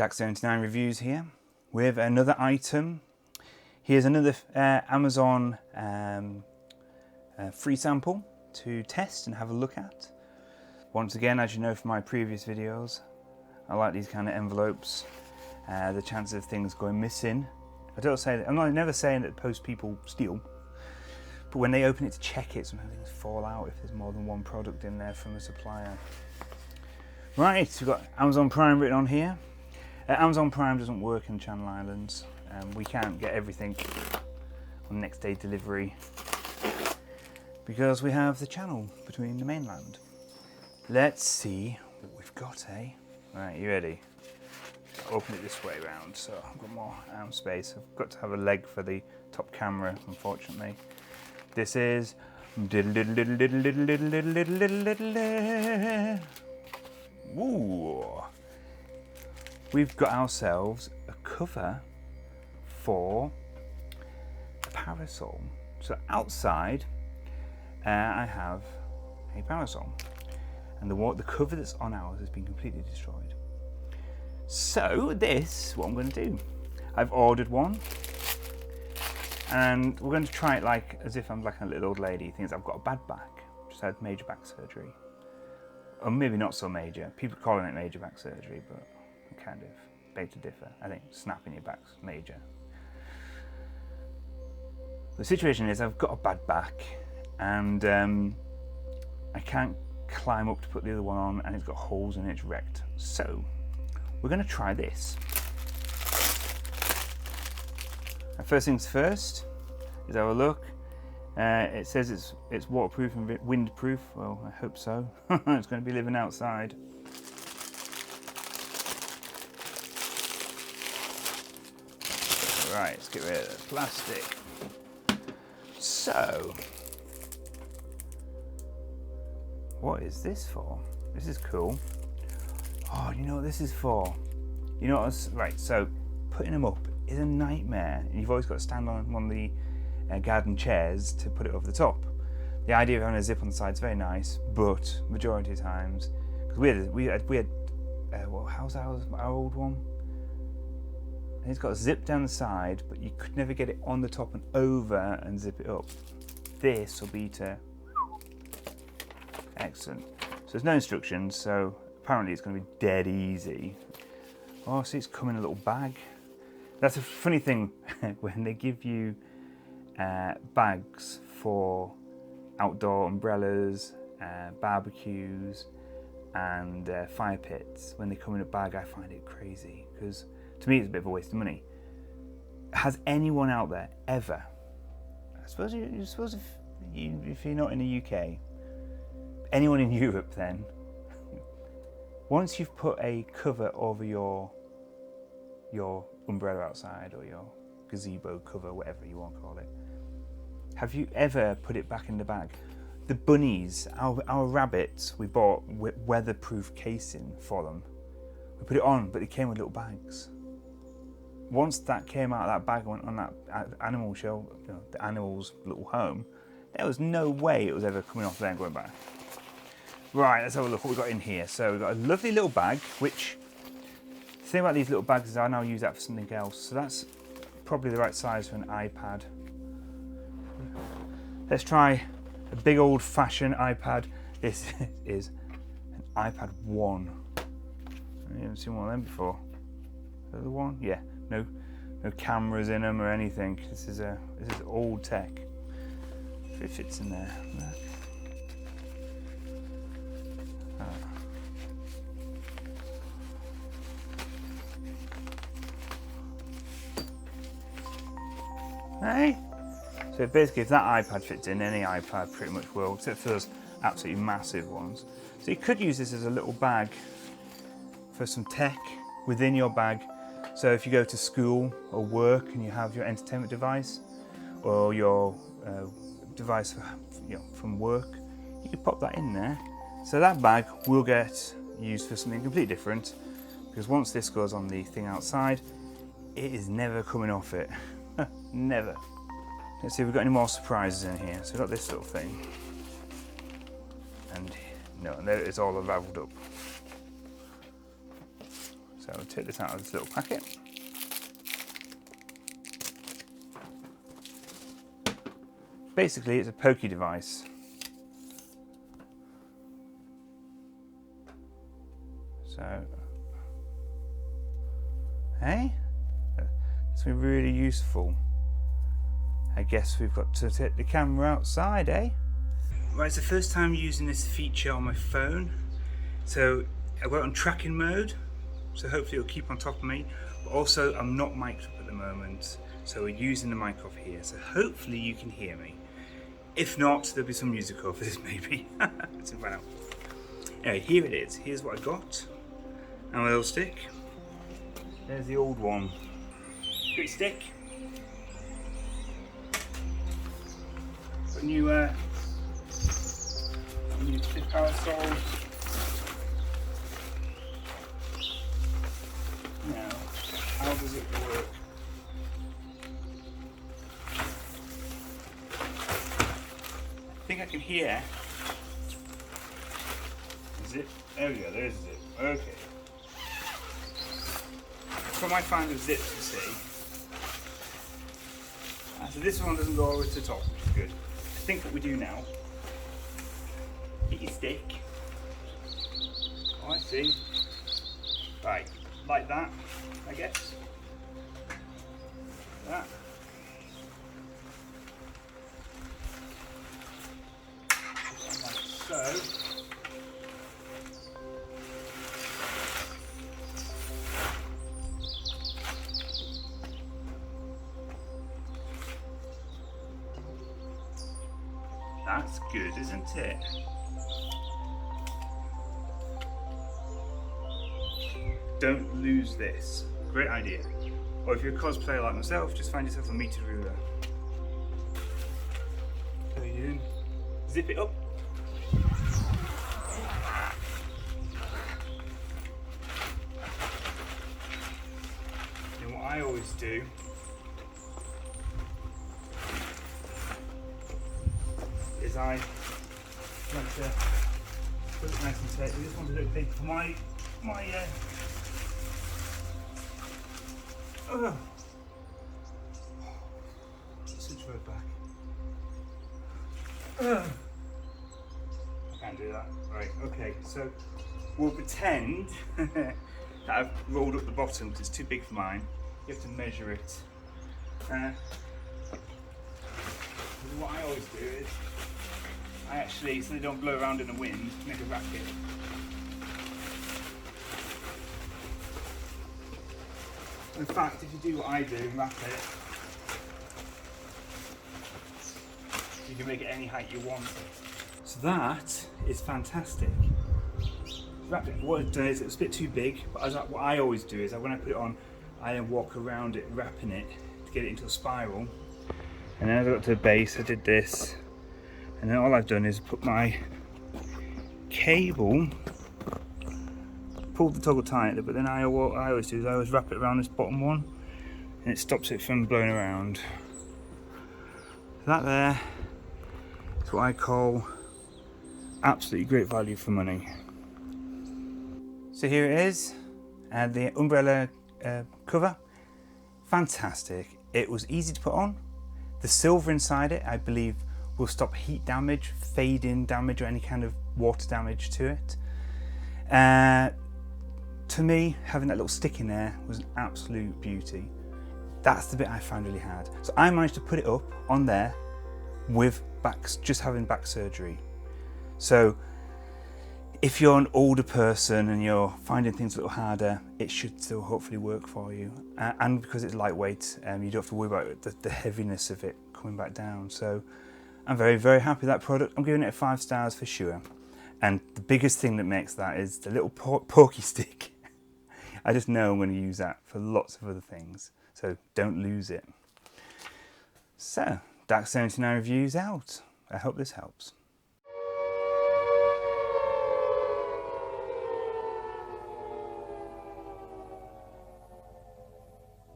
Dax79 reviews here with another item. Here's another Amazon free sample to test and have a look at. Once again, as you know from my previous videos, I like these kind of envelopes. The chances of things going missing. I'm never saying that post people steal, but when they open it to check it, sometimes things fall out if there's more than one product in there from a supplier. Right, we've got Amazon Prime written on here. Amazon Prime doesn't work in Channel Islands. We can't get everything on next day delivery because we have the channel between the mainland. Let's see what we've got, eh? Right, you ready? Open it this way around so I've got more arm space. I've got to have a leg for the top camera, unfortunately. This is Ooh. We've got ourselves a cover for a parasol. So outside I have a parasol, and the cover that's on ours has been completely destroyed. So this, what I'm going to do, I've ordered one, and we're going to try it like as if I'm like a little old lady. Thinks I've got a bad back, just had major back surgery, or maybe not so major. People calling it major back surgery, but kind of beg to differ. I think snapping your back's major. The situation is I've got a bad back, and I can't climb up to put the other one on, and it's got holes in it, it's wrecked. So we're going to try this. And first things first is have a look. It says it's waterproof and windproof. Well, I hope so. It's going to be living outside. Right, let's get rid of the plastic. So, what is this for? This is cool. Oh, you know what this is for? You know what? Right, so putting them up is a nightmare. You've always got to stand on one of the garden chairs to put it over the top. The idea of having a zip on the side is very nice, but majority of times, because we had well, how's our old one? And it's got a zip down the side, but you could never get it on the top and over and zip it up. This will be to excellent. So there's no instructions, so apparently it's going to be dead easy. Oh, see, it's come in a little bag. That's a funny thing when they give you bags for outdoor umbrellas, barbecues, and fire pits. When they come in a bag, I find it crazy because to me it's a bit of a waste of money. Has anyone out there ever? I suppose if you're not in the UK, anyone in Europe then. Once you've put a cover over your umbrella outside or your gazebo cover, whatever you want to call it, have you ever put it back in the bag? The bunnies, our rabbits, we bought weatherproof casing for them. We put it on, but it came with little bags. Once that came out of that bag and went on that animal show, you know, the animal's little home, there was no way it was ever coming off there and going back. Right, let's have a look what we've got in here. So we've got a lovely little bag, which the thing about these little bags is I now use that for something else. So that's probably the right size for an iPad. Let's try a big old-fashioned iPad. This is an iPad 1. I haven't seen one of them before. Is that the one? Yeah. No cameras in them or anything. This is old tech. If it fits in there. Hey. So basically, if that iPad fits in, any iPad pretty much will, except for those absolutely massive ones. So you could use this as a little bag for some tech within your bag. So if you go to school or work and you have your entertainment device or your device for, from work, you could pop that in there. So that bag will get used for something completely different, because once this goes on the thing outside, it is never coming off it. Never. Let's see if we've got any more surprises in here. So we've got this little thing. And no, and there it's all unraveled up. So So I'll take this out of this little packet. Basically, it's a Pocky device. So, hey, that's been really useful. I guess we've got to take the camera outside, eh? Right, it's the first time using this feature on my phone. So I got it on tracking mode, so hopefully it'll keep on top of me. But also, I'm not mic'd up at the moment, so we're using the mic off here. So hopefully you can hear me. If not, there'll be some music over this maybe. Let's find out. Anyway, here it is. Here's what I got. And my little stick. There's the old one. Pocky Stick. Got a new Parasol. Now, how does it work? I think I can hear. Is it? There we go, there's a zip. Okay. From I find the zips, you see. So this one doesn't go all the way to the top, which is good. I think what we do now, get your stick. Oh, I see. Right, like that, I guess. That. Like so. That's good, isn't it? Don't lose this. Great idea. Or if you're a cosplayer like myself, just find yourself a meter ruler. Put it in. Zip it up. And what I always do is I like to put it nice and tight. This one's a little big for my switch right back. I can't do that. Right, okay, so we'll pretend that I've rolled up the bottom because it's too big for mine. You have to measure it. What I always do is I actually, so they don't blow around in the wind, make a racket. In fact, if you do what I do and wrap it, you can make it any height you want it. So that is fantastic. Wrap it. What it does, it's a bit too big, but what I always do is when I put it on, I then walk around it, wrapping it to get it into a spiral. And then as I got to the base, I did this. And then all I've done is put my cable, pulled the toggle tighter, but then what I always do is I always wrap it around this bottom one, and it stops it from blowing around. That there is what I call absolutely great value for money. So here it is, the umbrella cover. Fantastic. It was easy to put on. The silver inside it, I believe, will stop heat damage, fade-in damage, or any kind of water damage to it. To me, having that little stick in there was an absolute beauty. That's the bit I found really hard. So I managed to put it up on there with just having back surgery. So if you're an older person and you're finding things a little harder, it should still hopefully work for you. And because it's lightweight, you don't have to worry about the heaviness of it coming back down. So I'm very, very happy with that product. I'm giving it 5 stars for sure. And the biggest thing that makes that is the little Pocky Stick. I just know I'm going to use that for lots of other things. So don't lose it. So, Dax79 reviews out. I hope this helps.